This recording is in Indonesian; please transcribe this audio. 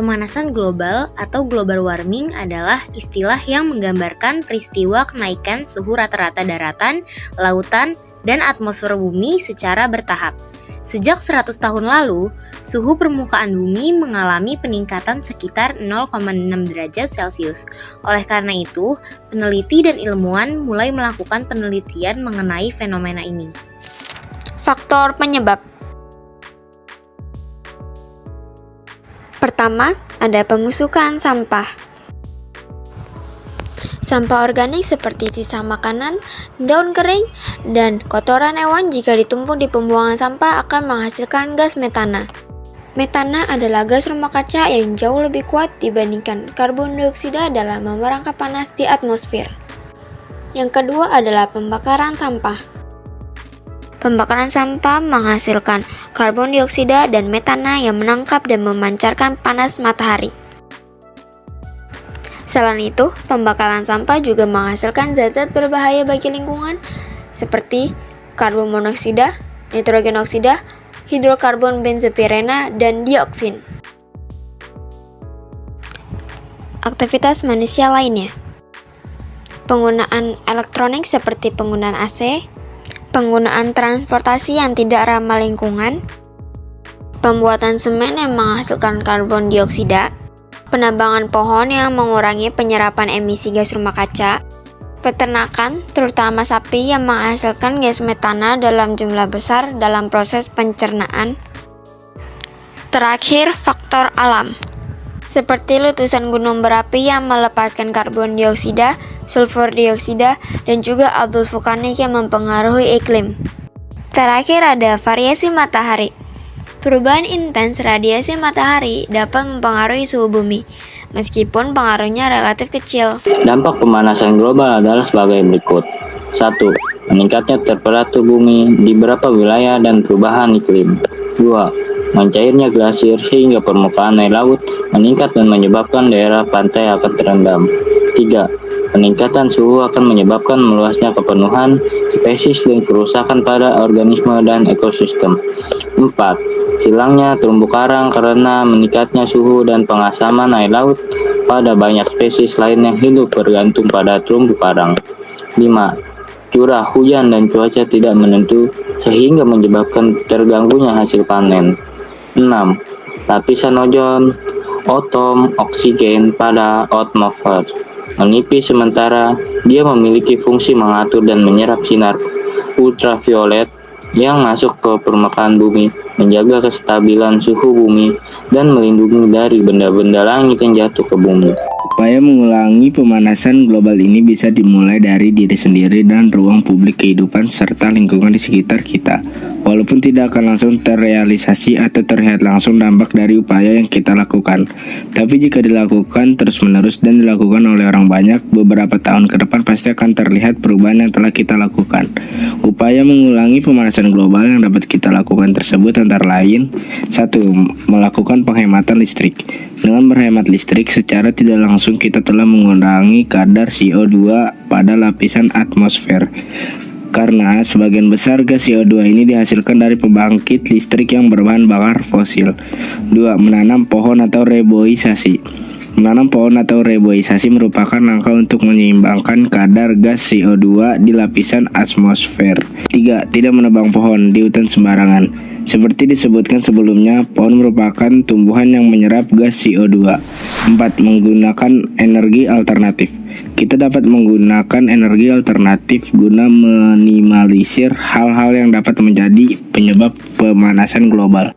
Pemanasan global atau global warming adalah istilah yang menggambarkan peristiwa kenaikan suhu rata-rata daratan, lautan, dan atmosfer bumi secara bertahap. Sejak 100 tahun lalu, suhu permukaan bumi mengalami peningkatan sekitar 0,6 derajat Celcius. Oleh karena itu, peneliti dan ilmuwan mulai melakukan penelitian mengenai fenomena ini. Faktor penyebab. Pertama, ada pemusukan sampah. Sampah organik seperti sisa makanan, daun kering, dan kotoran hewan jika ditumpuk di pembuangan sampah akan menghasilkan gas metana. Metana adalah gas rumah kaca yang jauh lebih kuat dibandingkan karbon dioksida dalam memerangkap panas di atmosfer. Yang kedua adalah pembakaran sampah. Pembakaran sampah menghasilkan karbon dioksida dan metana yang menangkap dan memancarkan panas matahari. Selain itu, pembakaran sampah juga menghasilkan zat-zat berbahaya bagi lingkungan seperti karbon monoksida, nitrogen oksida, hidrokarbon benzopirena, dan dioksin. Aktivitas manusia lainnya. Penggunaan elektronik seperti penggunaan AC, penggunaan transportasi yang tidak ramah lingkungan, pembuatan semen yang menghasilkan karbon dioksida, penambangan pohon yang mengurangi penyerapan emisi gas rumah kaca, peternakan, terutama sapi yang menghasilkan gas metana dalam jumlah besar dalam proses pencernaan. Terakhir, faktor alam. Seperti letusan gunung berapi yang melepaskan karbon dioksida, sulfur dioksida, dan juga abu vulkanik yang mempengaruhi iklim. Terakhir ada variasi matahari. Perubahan intens radiasi matahari dapat mempengaruhi suhu bumi, meskipun pengaruhnya relatif kecil. Dampak pemanasan global adalah sebagai berikut. 1. Meningkatnya temperatur bumi di beberapa wilayah dan perubahan iklim. 2. Mencairnya glasier sehingga permukaan air laut meningkat dan menyebabkan daerah pantai akan terendam. 3. Peningkatan suhu akan menyebabkan meluasnya kepenuhan spesies dan kerusakan pada organisme dan ekosistem. 4. Hilangnya terumbu karang karena meningkatnya suhu dan pengasaman air laut pada banyak spesies lain yang hidup bergantung pada terumbu karang. 5. Curah hujan dan cuaca tidak menentu sehingga menyebabkan terganggunya hasil panen. 6. Lapisan ozon, atom oksigen pada atmosfer menipis sementara dia memiliki fungsi mengatur dan menyerap sinar ultraviolet yang masuk ke permukaan bumi, menjaga kestabilan suhu bumi, dan melindungi dari benda-benda langit yang jatuh ke bumi. Upaya mengulangi pemanasan global ini bisa dimulai dari diri sendiri dan ruang publik kehidupan serta lingkungan di sekitar kita. Walaupun tidak akan langsung terrealisasi atau terlihat langsung dampak dari upaya yang kita lakukan, tapi jika dilakukan terus-menerus dan dilakukan oleh orang banyak, beberapa tahun ke depan pasti akan terlihat perubahan yang telah kita lakukan. Upaya mengulangi pemanasan global yang dapat kita lakukan tersebut antara lain: 1. Melakukan penghematan listrik. Dengan berhemat listrik secara tidak langsung kita telah mengurangi kadar CO2 pada lapisan atmosfer. Karena sebagian besar gas CO2 ini dihasilkan dari pembangkit listrik yang berbahan bakar fosil. 2. Menanam pohon atau reboisasi. Menanam pohon atau reboisasi merupakan langkah untuk menyeimbangkan kadar gas CO2 di lapisan atmosfer. 3. Tidak menebang pohon di hutan sembarangan. Seperti disebutkan sebelumnya, pohon merupakan tumbuhan yang menyerap gas CO2. 4. Menggunakan energi alternatif. Kita dapat menggunakan energi alternatif guna minimalisir hal-hal yang dapat menjadi penyebab pemanasan global.